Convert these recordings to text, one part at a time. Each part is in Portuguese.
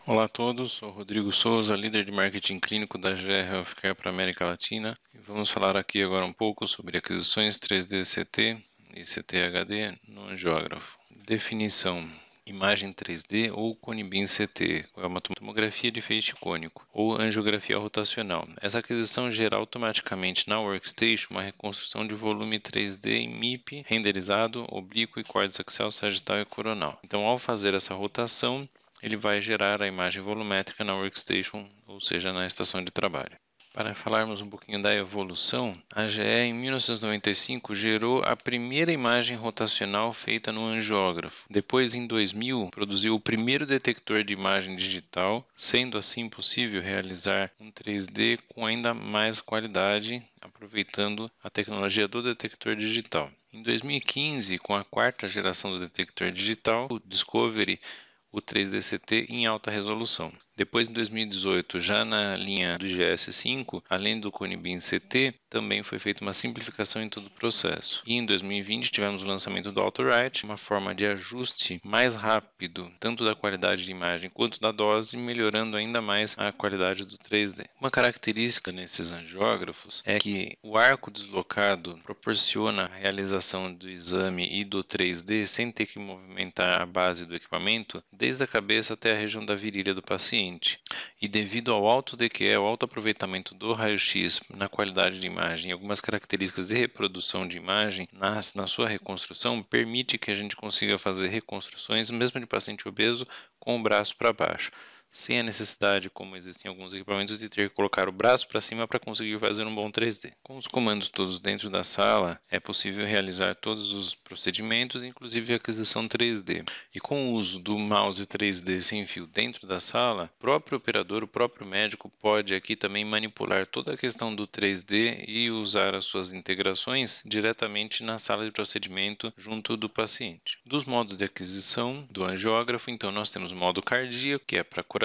Olá a todos, sou Rodrigo Souza, líder de marketing clínico da GE Healthcare para a América Latina, e vamos falar aqui agora um pouco sobre aquisições 3D CT e CT HD no angiógrafo. Definição: imagem 3D ou Cone-Beam CT, é uma tomografia de feixe cônico, ou angiografia rotacional. Essa aquisição gera automaticamente na workstation uma reconstrução de volume 3D em MIP, renderizado, oblíquo e córtex axial, sagital e coronal. Então, ao fazer essa rotação, ele vai gerar a imagem volumétrica na workstation, ou seja, na estação de trabalho. Para falarmos um pouquinho da evolução, a GE em 1995 gerou a primeira imagem rotacional feita no angiógrafo. Depois, em 2000, produziu o primeiro detector de imagem digital, sendo assim possível realizar um 3D com ainda mais qualidade, aproveitando a tecnologia do detector digital. Em 2015, com a quarta geração do detector digital, o Discovery, o 3D CT em alta resolução. Depois, em 2018, já na linha do GS5, além do Cone-Beam CT, também foi feita uma simplificação em todo o processo. E em 2020 tivemos o lançamento do AutoWrite, uma forma de ajuste mais rápido, tanto da qualidade de imagem quanto da dose, melhorando ainda mais a qualidade do 3D. Uma característica nesses angiógrafos é que o arco deslocado proporciona a realização do exame e do 3D sem ter que movimentar a base do equipamento, desde a cabeça até a região da virilha do paciente. E devido ao alto DQE, ao alto aproveitamento do raio-x na qualidade de imagem e algumas características de reprodução de imagem na sua reconstrução, permite que a gente consiga fazer reconstruções, mesmo de paciente obeso, com o braço para baixo, sem a necessidade, como existem alguns equipamentos, de ter que colocar o braço para cima para conseguir fazer um bom 3D. Com os comandos todos dentro da sala, é possível realizar todos os procedimentos, inclusive a aquisição 3D. E com o uso do mouse 3D sem fio dentro da sala, o próprio operador, o próprio médico pode aqui também manipular toda a questão do 3D e usar as suas integrações diretamente na sala de procedimento junto do paciente. Dos modos de aquisição do angiógrafo, então nós temos o modo cardíaco, que é para coração,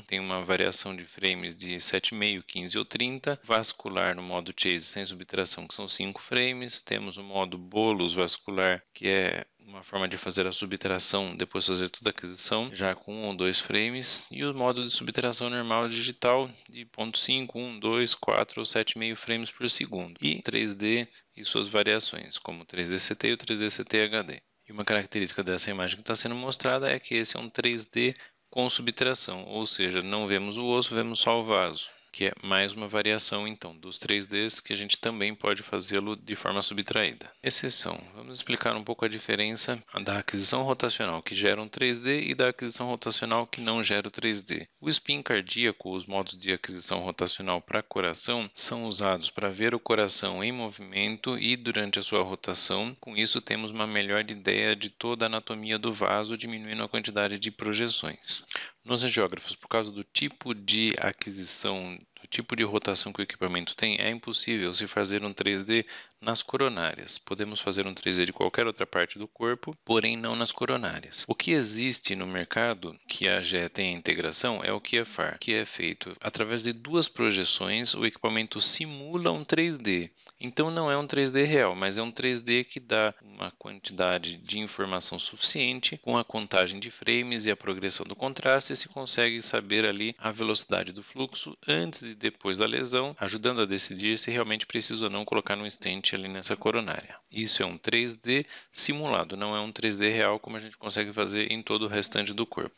tem uma variação de frames de 7,5, 15 ou 30, vascular no modo chase sem subtração, que são 5 frames, temos o modo bolus vascular, que é uma forma de fazer a subtração, depois fazer toda a aquisição, já com 1 ou 2 frames, e o modo de subtração normal digital de 0.5, 1, 2, 4 ou 7,5 frames por segundo, e 3D e suas variações, como o 3D CT e o 3D CT HD. E uma característica dessa imagem que está sendo mostrada é que esse é um 3D com subtração, ou seja, não vemos o osso, vemos só o vaso, que é mais uma variação, então, dos 3Ds que a gente também pode fazê-lo de forma subtraída. Exceção. Vamos explicar um pouco a diferença da aquisição rotacional que gera um 3D e da aquisição rotacional que não gera o 3D. O spin cardíaco, os modos de aquisição rotacional para coração, são usados para ver o coração em movimento e durante a sua rotação. Com isso, temos uma melhor ideia de toda a anatomia do vaso, diminuindo a quantidade de projeções. Nos angiógrafos, por causa do tipo de aquisição, do tipo de rotação que o equipamento tem, é impossível se fazer um 3D nas coronárias. Podemos fazer um 3D de qualquer outra parte do corpo, porém não nas coronárias. O que existe no mercado, que a GE tem a integração, é o QFAR, que é feito através de duas projeções, o equipamento simula um 3D. Então não é um 3D real, mas é um 3D que dá uma quantidade de informação suficiente com a contagem de frames e a progressão do contraste, se consegue saber ali a velocidade do fluxo antes e depois da lesão, ajudando a decidir se realmente precisa ou não colocar um stent ali nessa coronária. Isso é um 3D simulado, não é um 3D real como a gente consegue fazer em todo o restante do corpo.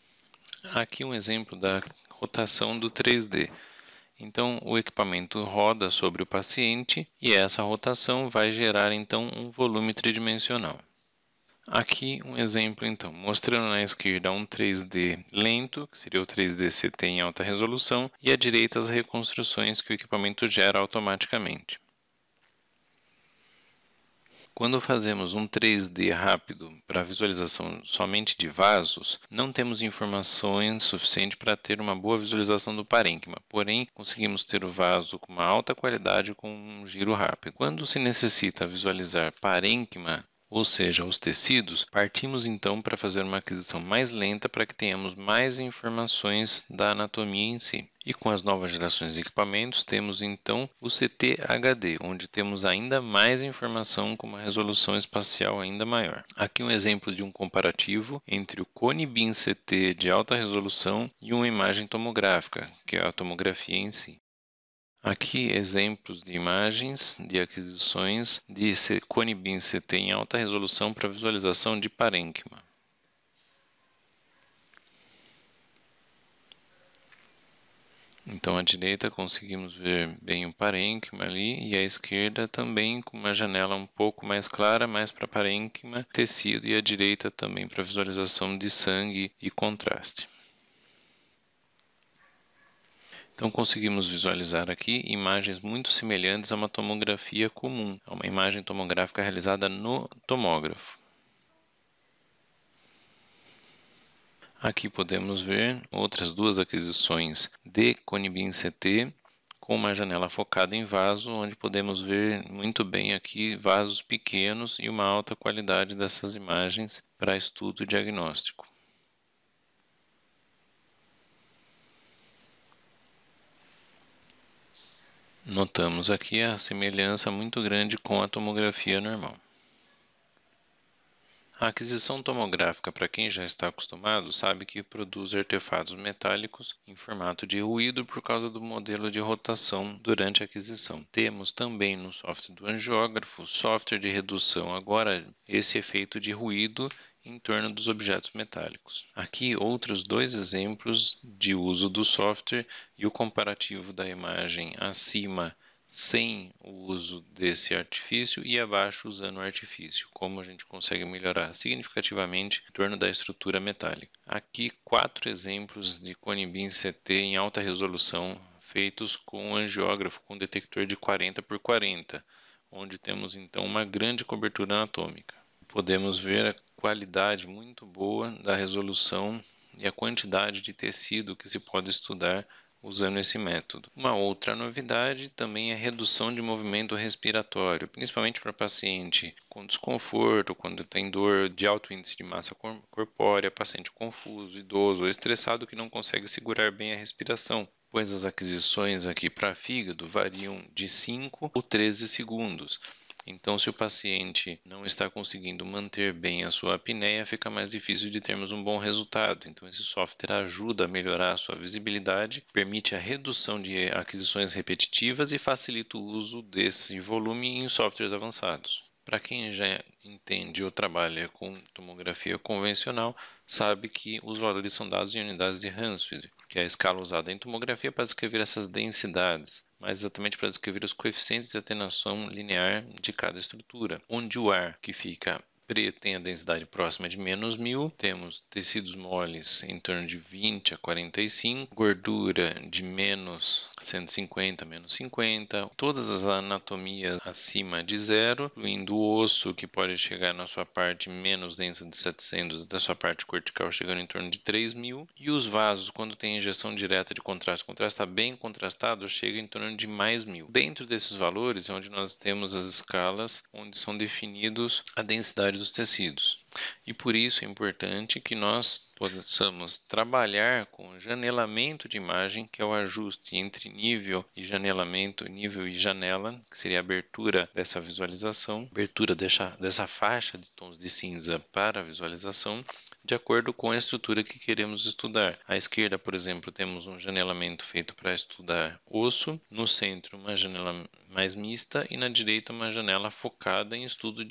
Aqui um exemplo da rotação do 3D. Então, o equipamento roda sobre o paciente e essa rotação vai gerar então um volume tridimensional. Aqui um exemplo então, mostrando na esquerda um 3D lento, que seria o 3D CT em alta resolução, e à direita as reconstruções que o equipamento gera automaticamente. Quando fazemos um 3D rápido para visualização somente de vasos, não temos informações suficientes para ter uma boa visualização do parênquima, porém conseguimos ter o vaso com uma alta qualidade com um giro rápido. Quando se necessita visualizar parênquima, ou seja, os tecidos, partimos então para fazer uma aquisição mais lenta para que tenhamos mais informações da anatomia em si. E com as novas gerações de equipamentos, temos então o CT HD, onde temos ainda mais informação com uma resolução espacial ainda maior. Aqui um exemplo de um comparativo entre o Cone Beam CT de alta resolução e uma imagem tomográfica, que é a tomografia em si. Aqui exemplos de imagens de aquisições de Cone Beam CT em alta resolução para visualização de parênquima. Então, à direita conseguimos ver bem o parênquima ali e à esquerda também com uma janela um pouco mais clara, mais para parênquima, tecido, e à direita também para visualização de sangue e contraste. Então, conseguimos visualizar aqui imagens muito semelhantes a uma tomografia comum, a uma imagem tomográfica realizada no tomógrafo. Aqui podemos ver outras duas aquisições de Cone Beam CT com uma janela focada em vaso, onde podemos ver muito bem aqui vasos pequenos e uma alta qualidade dessas imagens para estudo e diagnóstico. Notamos aqui a semelhança muito grande com a tomografia normal. A aquisição tomográfica, para quem já está acostumado, sabe que produz artefatos metálicos em formato de ruído por causa do modelo de rotação durante a aquisição. Temos também no software do angiógrafo software de redução, agora esse efeito de ruído em torno dos objetos metálicos. Aqui outros dois exemplos de uso do software e o comparativo da imagem acima sem o uso desse artifício e abaixo usando o artifício, como a gente consegue melhorar significativamente em torno da estrutura metálica. Aqui 4 exemplos de Cone Beam CT em alta resolução feitos com angiógrafo com detector de 40 por 40, onde temos então uma grande cobertura anatômica. Podemos ver a qualidade muito boa da resolução e a quantidade de tecido que se pode estudar usando esse método. Uma outra novidade também é a redução de movimento respiratório, principalmente para paciente com desconforto, quando tem dor de alto índice de massa corpórea, paciente confuso, idoso ou estressado que não consegue segurar bem a respiração, pois as aquisições aqui para fígado variam de 5 ou 13 segundos. Então, se o paciente não está conseguindo manter bem a sua apneia, fica mais difícil de termos um bom resultado. Então, esse software ajuda a melhorar a sua visibilidade, permite a redução de aquisições repetitivas e facilita o uso desse volume em softwares avançados. Para quem já entende ou trabalha com tomografia convencional, sabe que os valores são dados em unidades de Hounsfield, que é a escala usada em tomografia para descrever essas densidades, mas exatamente para descrever os coeficientes de atenuação linear de cada estrutura, onde o ar que fica preto tem a densidade próxima de menos 1000, temos tecidos moles em torno de 20 a 45, gordura de menos 150 a menos 50, todas as anatomias acima de zero, incluindo o osso que pode chegar na sua parte menos densa de 700 até sua parte cortical chegando em torno de 3000, e os vasos quando tem injeção direta de contraste, o contraste está bem contrastado, chega em torno de mais 1000. Dentro desses valores é onde nós temos as escalas onde são definidos a densidade dos tecidos. E por isso é importante que nós possamos trabalhar com janelamento de imagem, que é o ajuste entre nível e janelamento, nível e janela, que seria a abertura dessa visualização, abertura dessa faixa de tons de cinza para a visualização, de acordo com a estrutura que queremos estudar. À esquerda, por exemplo, temos um janelamento feito para estudar osso, no centro uma janela mais mista e na direita uma janela focada em estudo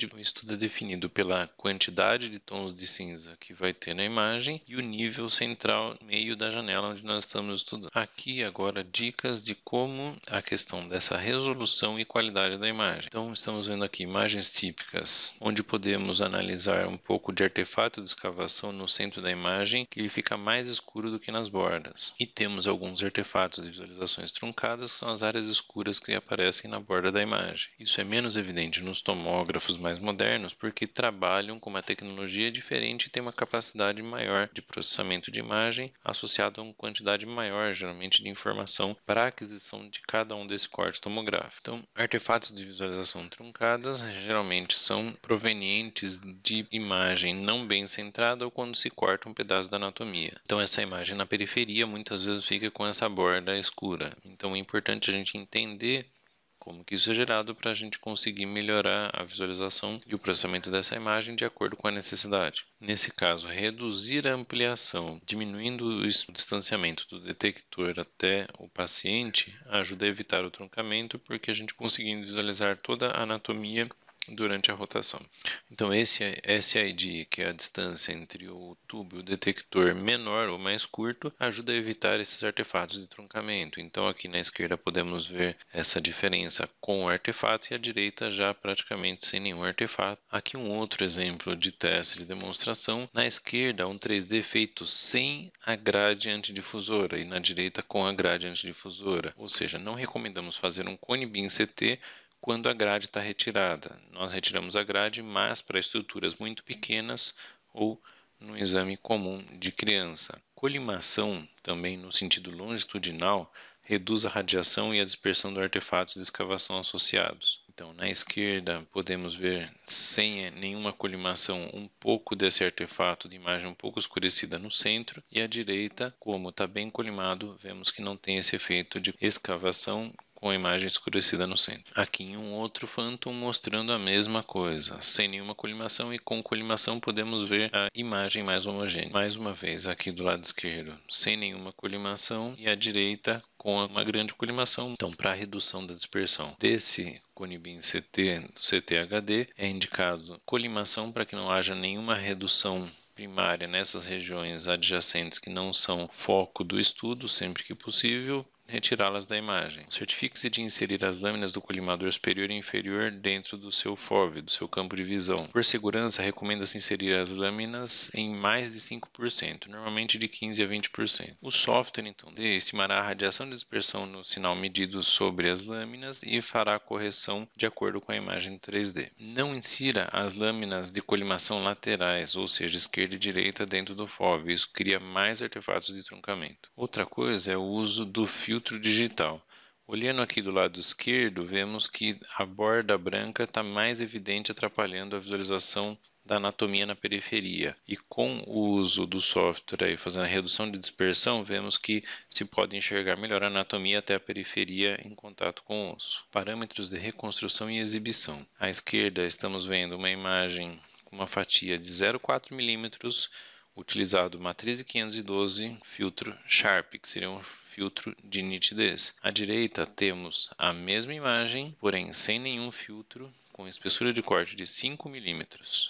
definido pela quantidade de tons de cinza que vai ter na imagem e o nível central meio da janela onde nós estamos estudando. Aqui agora dicas de como a questão dessa resolução e qualidade da imagem. Então estamos vendo aqui imagens típicas onde podemos analisar um pouco de artefato de escavação radiação no centro da imagem que ele fica mais escuro do que nas bordas. E temos alguns artefatos de visualizações truncadas, que são as áreas escuras que aparecem na borda da imagem. Isso é menos evidente nos tomógrafos mais modernos porque trabalham com uma tecnologia diferente e têm uma capacidade maior de processamento de imagem associada a uma quantidade maior, geralmente, de informação para a aquisição de cada um desse corte tomográfico. Então, artefatos de visualização truncadas geralmente são provenientes de imagem não bem centrada ou quando se corta um pedaço da anatomia. Então, essa imagem na periferia muitas vezes fica com essa borda escura. Então, é importante a gente entender como que isso é gerado para a gente conseguir melhorar a visualização e o processamento dessa imagem de acordo com a necessidade. Nesse caso, reduzir a ampliação, diminuindo o distanciamento do detector até o paciente, ajuda a evitar o truncamento, porque a gente conseguindo visualizar toda a anatomia durante a rotação. Então, esse SID, que é a distância entre o tubo e o detector menor ou mais curto, ajuda a evitar esses artefatos de truncamento. Então, aqui na esquerda podemos ver essa diferença com o artefato e à direita já praticamente sem nenhum artefato. Aqui um outro exemplo de teste de demonstração. Na esquerda, um 3D feito sem a grade antidifusora e na direita com a grade antidifusora. Ou seja, não recomendamos fazer um cone beam CT quando a grade está retirada. Nós retiramos a grade, mas para estruturas muito pequenas ou no exame comum de criança. Colimação, também no sentido longitudinal, reduz a radiação e a dispersão de artefatos de escavação associados. Então, na esquerda, podemos ver, sem nenhuma colimação, um pouco desse artefato de imagem um pouco escurecida no centro, e à direita, como está bem colimado, vemos que não tem esse efeito de escavação com a imagem escurecida no centro. Aqui em um outro Phantom mostrando a mesma coisa, sem nenhuma colimação, e com colimação podemos ver a imagem mais homogênea. Mais uma vez, aqui do lado esquerdo, sem nenhuma colimação, e à direita com uma grande colimação. Então, para a redução da dispersão desse cone beam CT, CT HD, é indicado colimação para que não haja nenhuma redução primária nessas regiões adjacentes que não são foco do estudo, sempre que possível, retirá-las da imagem. Certifique-se de inserir as lâminas do colimador superior e inferior dentro do seu FOV, do seu campo de visão. Por segurança, recomenda-se inserir as lâminas em mais de 5%, normalmente de 15% a 20%. O software, então, estimará a radiação de dispersão no sinal medido sobre as lâminas e fará a correção de acordo com a imagem 3D. Não insira as lâminas de colimação laterais, ou seja, esquerda e direita, dentro do FOV. Isso cria mais artefatos de truncamento. Outra coisa é o uso do filtro digital. Olhando aqui do lado esquerdo, vemos que a borda branca está mais evidente, atrapalhando a visualização da anatomia na periferia. E com o uso do software aí, fazendo a redução de dispersão, vemos que se pode enxergar melhor a anatomia até a periferia em contato com o osso. Parâmetros de reconstrução e exibição. À esquerda estamos vendo uma imagem com uma fatia de 0,4 mm, utilizado matriz de 512, filtro Sharp, que seria um filtro de nitidez. À direita temos a mesma imagem, porém sem nenhum filtro, com espessura de corte de 5 mm.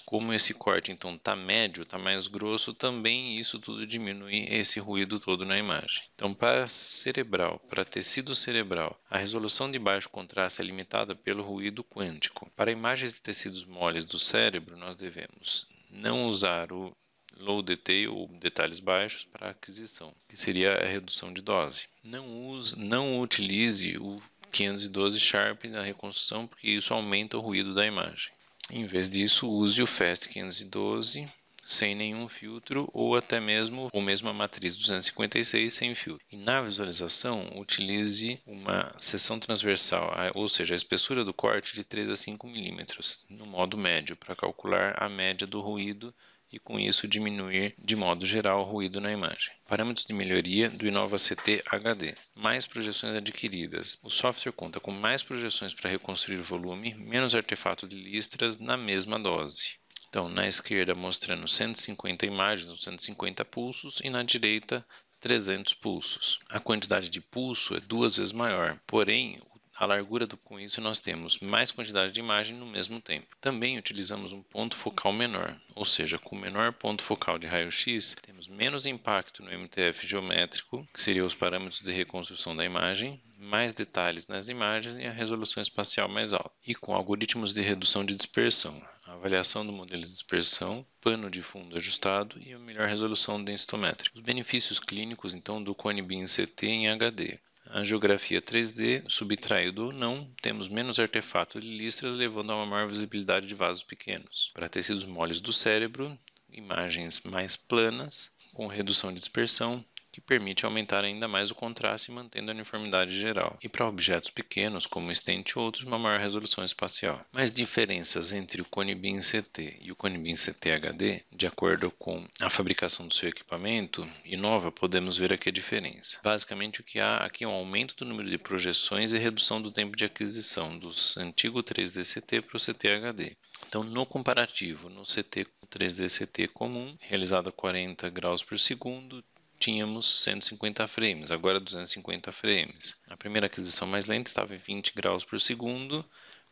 Como esse corte então está médio, está mais grosso, também isso tudo diminui esse ruído todo na imagem. Então, para cerebral, para tecido cerebral, a resolução de baixo contraste é limitada pelo ruído quântico. Para imagens de tecidos moles do cérebro, nós devemos não usar o low detail ou detalhes baixos para aquisição, que seria a redução de dose. Não utilize o 512 Sharp na reconstrução, porque isso aumenta o ruído da imagem. Em vez disso, use o Fast 512 sem nenhum filtro ou até mesmo a matriz 256 sem filtro. E na visualização, utilize uma seção transversal, ou seja, a espessura do corte de 3 a 5 mm, no modo médio, para calcular a média do ruído e com isso diminuir de modo geral o ruído na imagem. Parâmetros de melhoria do Innova CT HD. Mais projeções adquiridas. O software conta com mais projeções para reconstruir volume, menos artefato de listras na mesma dose. Então, na esquerda mostrando 150 imagens ou 150 pulsos e na direita 300 pulsos. A quantidade de pulso é 2 vezes maior, porém A largura com isso nós temos mais quantidade de imagem no mesmo tempo. Também utilizamos um ponto focal menor, ou seja, com menor ponto focal de raio-x, temos menos impacto no MTF geométrico, que seriam os parâmetros de reconstrução da imagem, mais detalhes nas imagens e a resolução espacial mais alta. E com algoritmos de redução de dispersão, a avaliação do modelo de dispersão, pano de fundo ajustado e a melhor resolução densitométrica. Os benefícios clínicos, então, do Cone Beam CT em HD. A geografia 3D, subtraído ou não, temos menos artefatos de listras, levando a uma maior visibilidade de vasos pequenos. Para tecidos moles do cérebro, imagens mais planas, com redução de dispersão, que permite aumentar ainda mais o contraste, mantendo a uniformidade geral. E para objetos pequenos, como stent e outros, uma maior resolução espacial. Mais diferenças entre o Cone Beam CT e o Cone Beam CT HD, de acordo com a fabricação do seu equipamento, Innova, podemos ver aqui a diferença. Basicamente, o que há aqui é um aumento do número de projeções e redução do tempo de aquisição do antigo 3D CT para o CT HD. Então, no comparativo, no 3D CT comum, realizado a 40 graus por segundo, tínhamos 150 frames, agora 250 frames. A primeira aquisição mais lenta estava em 20 graus por segundo,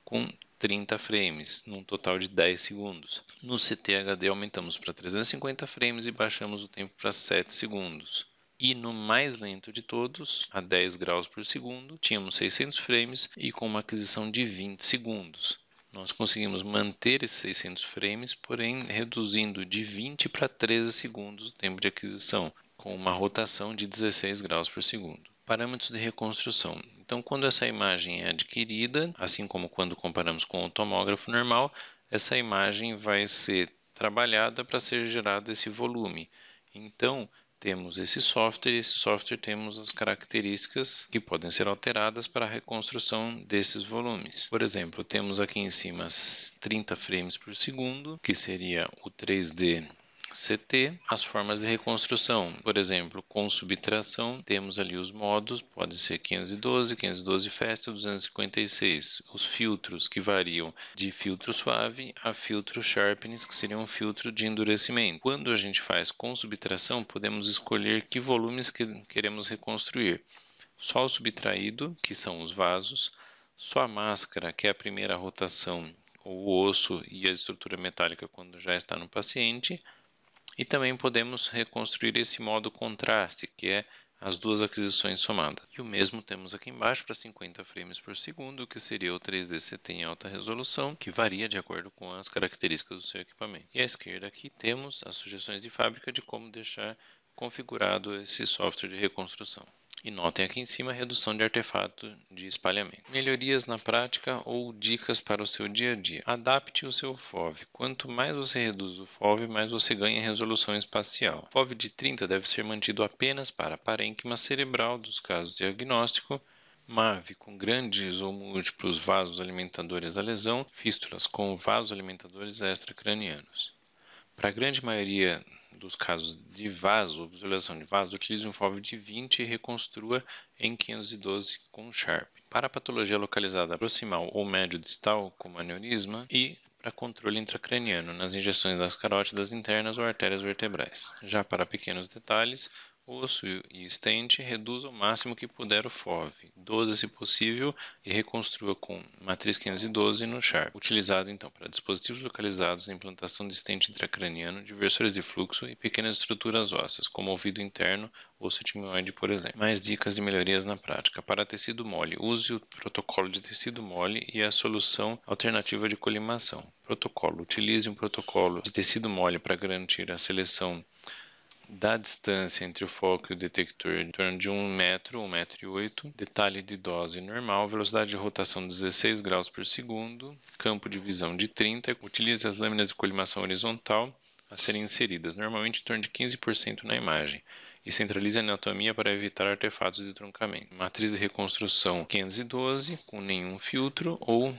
com 30 frames, num total de 10 segundos. No CT HD aumentamos para 350 frames e baixamos o tempo para 7 segundos. E no mais lento de todos, a 10 graus por segundo, tínhamos 600 frames e com uma aquisição de 20 segundos. Nós conseguimos manter esses 600 frames, porém reduzindo de 20 para 13 segundos o tempo de aquisição, com uma rotação de 16 graus por segundo. Parâmetros de reconstrução. Então, quando essa imagem é adquirida, assim como quando comparamos com o tomógrafo normal, essa imagem vai ser trabalhada para ser gerado esse volume. Então, temos esse software temos as características que podem ser alteradas para a reconstrução desses volumes. Por exemplo, temos aqui em cima 30 frames por segundo, que seria o 3D CT, as formas de reconstrução, por exemplo, com subtração, temos ali os modos, pode ser 512 fast ou 256. Os filtros que variam de filtro suave a filtro sharpness, que seria um filtro de endurecimento. Quando a gente faz com subtração, podemos escolher que volumes que queremos reconstruir. Só o subtraído, que são os vasos, só a máscara, que é a primeira rotação, o osso e a estrutura metálica quando já está no paciente. E também podemos reconstruir esse modo contraste, que é as duas aquisições somadas. E o mesmo temos aqui embaixo para 50 frames por segundo, que seria o 3D CT em alta resolução, que varia de acordo com as características do seu equipamento. E à esquerda aqui temos as sugestões de fábrica de como deixar configurado esse software de reconstrução. E notem aqui em cima a redução de artefato de espalhamento. Melhorias na prática ou dicas para o seu dia a dia. Adapte o seu FOV. Quanto mais você reduz o FOV, mais você ganha resolução espacial. O FOV de 30 deve ser mantido apenas para parênquima cerebral dos casos de diagnóstico, MAV com grandes ou múltiplos vasos alimentadores da lesão, fístulas com vasos alimentadores extracranianos. Para a grande maioria dos casos de vaso ou visualização de vaso, utilize um FOV de 20 e reconstrua em 512 com Sharp. Para a patologia localizada proximal ou médio distal, como aneurisma, e para controle intracraniano nas injeções das carótidas internas ou artérias vertebrais. Já para pequenos detalhes, osso e stent, reduza o máximo que puder o FOV, 12 se possível, e reconstrua com matriz 512 no Sharp, utilizado então para dispositivos localizados, implantação de stent intracraniano, diversores de fluxo e pequenas estruturas ósseas, como ouvido interno ou timoide, por exemplo. Mais dicas de melhorias na prática. Para tecido mole, use o protocolo de tecido mole e a solução alternativa de colimação. Protocolo. Utilize um protocolo de tecido mole para garantir a seleção da distância entre o foco e o detector em torno de 1 metro, 1,8 metro, detalhe de dose normal, velocidade de rotação 16 graus por segundo, campo de visão de 30, utilize as lâminas de colimação horizontal a serem inseridas, normalmente em torno de 15% na imagem, e centralize a anatomia para evitar artefatos de truncamento. Matriz de reconstrução 512 com nenhum filtro ou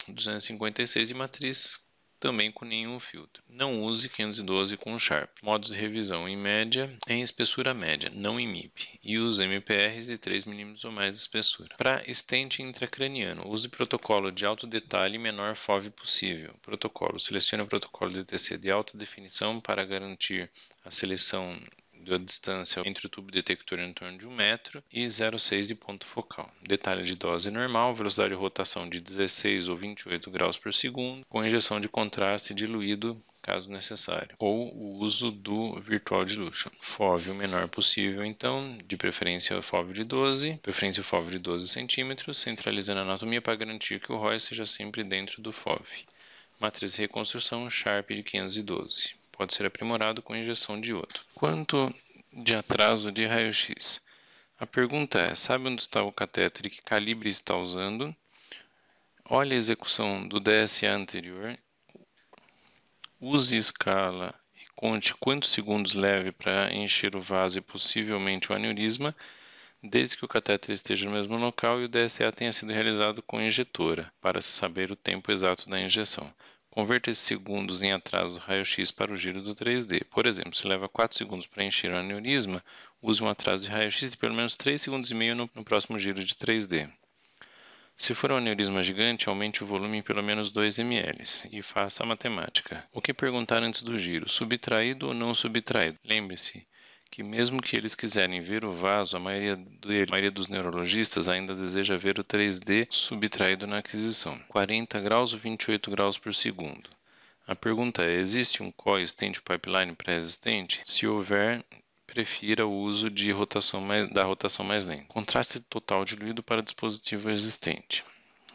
256 e matriz também com nenhum filtro. Não use 512 com Sharp. Modos de revisão em média, em espessura média, não em MIP. E use MPRs de 3 mm ou mais de espessura. Para stent intracraniano, use protocolo de alto detalhe e menor FOV possível. Protocolo. Selecione o protocolo de TC de alta definição para garantir a seleção a distância entre o tubo detector em torno de 1 metro e 0,6 de ponto focal. Detalhe de dose normal, velocidade de rotação de 16 ou 28 graus por segundo, com injeção de contraste diluído, caso necessário, ou o uso do Virtual Dilution. FOV o menor possível, então, de preferência FOV de 12, preferência FOV de 12 centímetros, centralizando a anatomia para garantir que o ROI seja sempre dentro do FOV. Matriz de reconstrução Sharp de 512. Pode ser aprimorado com injeção de iodo. Quanto de atraso de raio-x? A pergunta é, sabe onde está o catéter e que calibre está usando? Olhe a execução do DSA anterior. Use escala e conte quantos segundos leve para encher o vaso e possivelmente o aneurisma, desde que o catéter esteja no mesmo local e o DSA tenha sido realizado com injetora, para se saber o tempo exato da injeção. Converta esses segundos em atraso do raio-x para o giro do 3D. Por exemplo, se leva 4 segundos para encher o aneurisma, use um atraso de raio-x de pelo menos 3,5 segundos no próximo giro de 3D. Se for um aneurisma gigante, aumente o volume em pelo menos 2 ml e faça a matemática. O que perguntar antes do giro? Subtraído ou não subtraído? Lembre-se que mesmo que eles quiserem ver o vaso, a maioria dos neurologistas ainda deseja ver o 3D subtraído na aquisição. 40 graus ou 28 graus por segundo. A pergunta é, existe um coil stent pipeline pré-existente? Se houver, prefira o uso da rotação mais lenta. Contraste total diluído para dispositivo existente.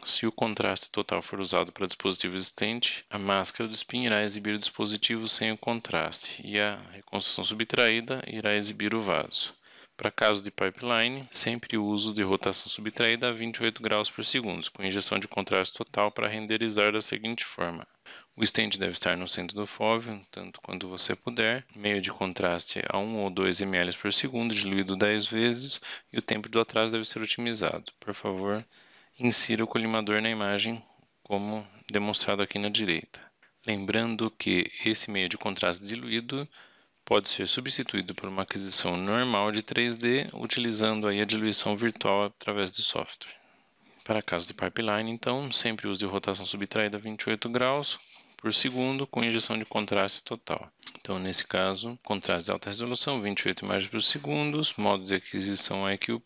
Se o contraste total for usado para dispositivo existente, a máscara do spin irá exibir o dispositivo sem o contraste e a reconstrução subtraída irá exibir o vaso. Para casos de pipeline, sempre o uso de rotação subtraída a 28 graus por segundo, com injeção de contraste total para renderizar da seguinte forma. O stent deve estar no centro do FOV, tanto quanto você puder, meio de contraste a 1 ou 2 ml por segundo, diluído 10 vezes, e o tempo do atraso deve ser otimizado. Por favor, insira o colimador na imagem, como demonstrado aqui na direita. Lembrando que esse meio de contraste diluído pode ser substituído por uma aquisição normal de 3D, utilizando aí a diluição virtual através de software. Para casos de pipeline, então, sempre use rotação subtraída a 28 graus por segundo com injeção de contraste total. Então, nesse caso, contraste de alta resolução, 28 imagens por segundo, modo de aquisição IQ+,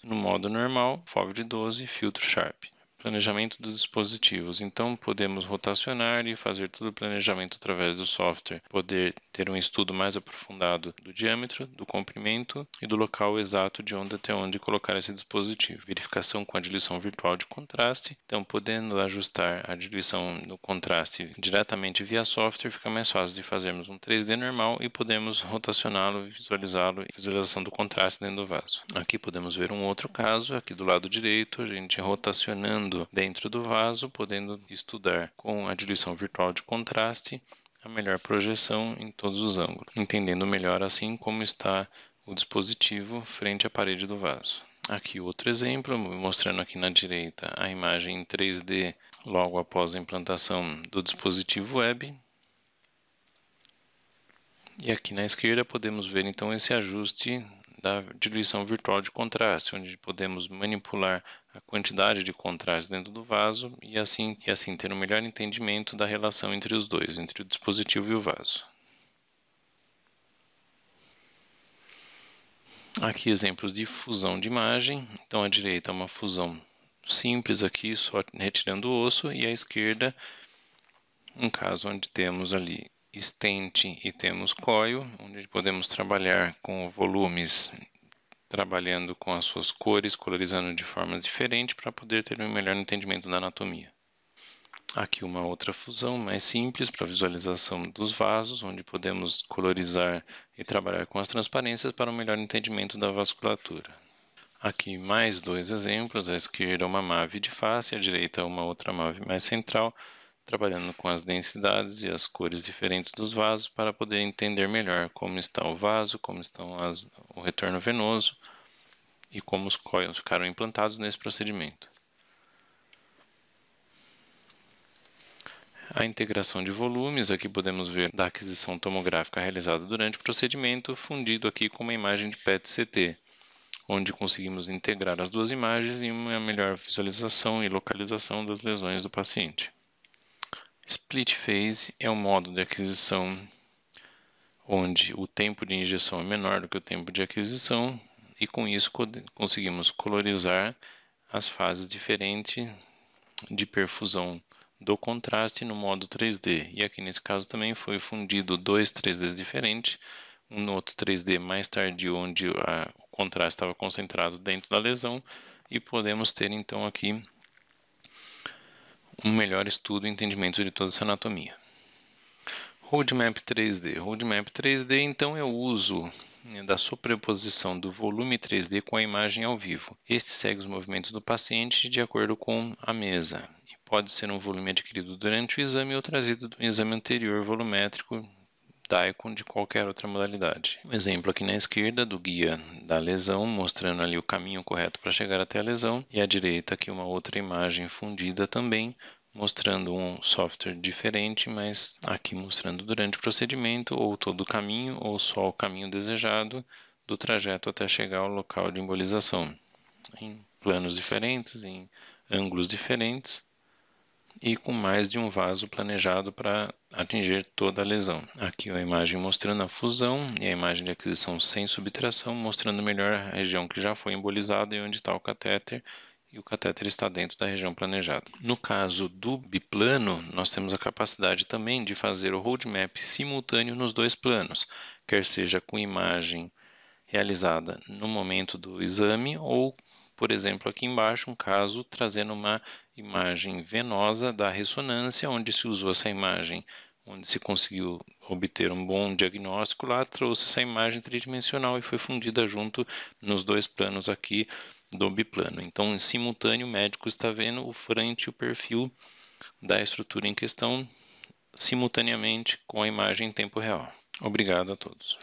no modo normal, FOV de 12, filtro Sharp. Planejamento dos dispositivos. Então, podemos rotacionar e fazer todo o planejamento através do software. Poder ter um estudo mais aprofundado do diâmetro, do comprimento e do local exato de onde até onde colocar esse dispositivo. Verificação com a diluição virtual de contraste. Então, podendo ajustar a diluição no contraste diretamente via software, fica mais fácil de fazermos um 3D normal e podemos rotacioná-lo e visualizá-lo, visualização do contraste dentro do vaso. Aqui podemos ver um outro caso, aqui do lado direito, a gente rotacionando dentro do vaso, podendo estudar com a diluição virtual de contraste a melhor projeção em todos os ângulos, entendendo melhor assim como está o dispositivo frente à parede do vaso. Aqui outro exemplo, mostrando aqui na direita a imagem em 3D logo após a implantação do dispositivo web. E aqui na esquerda podemos ver então esse ajuste da diluição virtual de contraste, onde podemos manipular a quantidade de contraste dentro do vaso e assim ter um melhor entendimento da relação entre os dois, entre o dispositivo e o vaso. Aqui exemplos de fusão de imagem. Então à direita uma fusão simples aqui, só retirando o osso, e à esquerda um caso onde temos ali stent e temos coil, onde podemos trabalhar com volumes, trabalhando com as suas cores, colorizando de formas diferentes para poder ter um melhor entendimento da anatomia. Aqui uma outra fusão mais simples para visualização dos vasos, onde podemos colorizar e trabalhar com as transparências para um melhor entendimento da vasculatura. Aqui mais dois exemplos, à esquerda uma MAVE de face, à direita uma outra MAVE mais central, trabalhando com as densidades e as cores diferentes dos vasos para poder entender melhor como está o vaso, como estão o retorno venoso e como os coils ficaram implantados nesse procedimento. A integração de volumes, aqui podemos ver da aquisição tomográfica realizada durante o procedimento, fundido aqui com uma imagem de PET-CT, onde conseguimos integrar as duas imagens em uma melhor visualização e localização das lesões do paciente. Split Phase é um modo de aquisição onde o tempo de injeção é menor do que o tempo de aquisição, e com isso conseguimos colorizar as fases diferentes de perfusão do contraste no modo 3D. E aqui nesse caso também foi fundido dois 3Ds diferentes, um outro 3D mais tardio, onde o contraste estava concentrado dentro da lesão, e podemos ter então aqui um melhor estudo e entendimento de toda essa anatomia. Roadmap 3D. Roadmap 3D, então, é o uso da sobreposição do volume 3D com a imagem ao vivo. Este segue os movimentos do paciente de acordo com a mesa. E pode ser um volume adquirido durante o exame ou trazido do exame anterior volumétrico DICOM de qualquer outra modalidade. Um exemplo aqui na esquerda do guia da lesão, mostrando ali o caminho correto para chegar até a lesão, e à direita aqui uma outra imagem fundida também, mostrando um software diferente, mas aqui mostrando durante o procedimento, ou todo o caminho, ou só o caminho desejado do trajeto até chegar ao local de embolização, em planos diferentes, em ângulos diferentes, e com mais de um vaso planejado para atingir toda a lesão. Aqui a imagem mostrando a fusão e a imagem de aquisição sem subtração, mostrando melhor a região que já foi embolizada e onde está o catéter, e o catéter está dentro da região planejada. No caso do biplano, nós temos a capacidade também de fazer o roadmap simultâneo nos dois planos, quer seja com imagem realizada no momento do exame ou, por exemplo, aqui embaixo, um caso trazendo uma imagem venosa da ressonância, onde se usou essa imagem, onde se conseguiu obter um bom diagnóstico lá, trouxe essa imagem tridimensional e foi fundida junto nos dois planos aqui do biplano. Então, em simultâneo, o médico está vendo o frente e o perfil da estrutura em questão simultaneamente com a imagem em tempo real. Obrigado a todos.